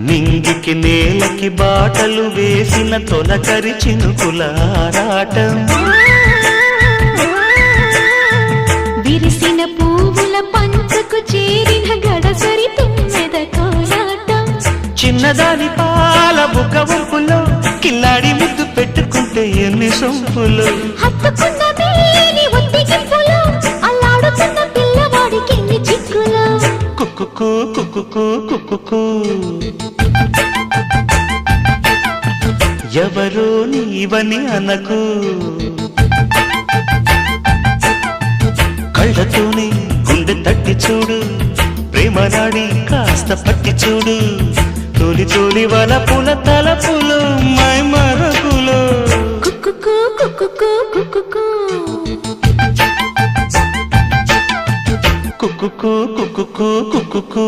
నింగికి నేలకి బాటలు వేసిన తొలకరి చినుకుల ఆరాటం విరిసిన పువ్వుల పంచకు చేరిన గడసరి తుమ్మెద కోలాటం చిన్నదాని పాల బుక్క వంపులో కిల్లాడి ముద్దు పెట్టుకుంటే ఎన్ని సొంపులు హత్తుకున్న మేని ఒత్తిగింపులో అల్లాడుతున్న పిల్లవాడికి ఎన్ని చిక్కులు కుక్కుకు కుక్కుకు కుక్కుకు ఎవరో నీవని అనకు కళ్ళతోనే గుండె తట్టి చూడు ప్రేమ నాడి కాస్త పట్టి చూడు తోలి తోలి వలపుల తలపులు మై మరపులు కుక్కుకు కుక్కుకు కుక్కుకు కుక్కుకు కుక్కుకు కుక్కుకు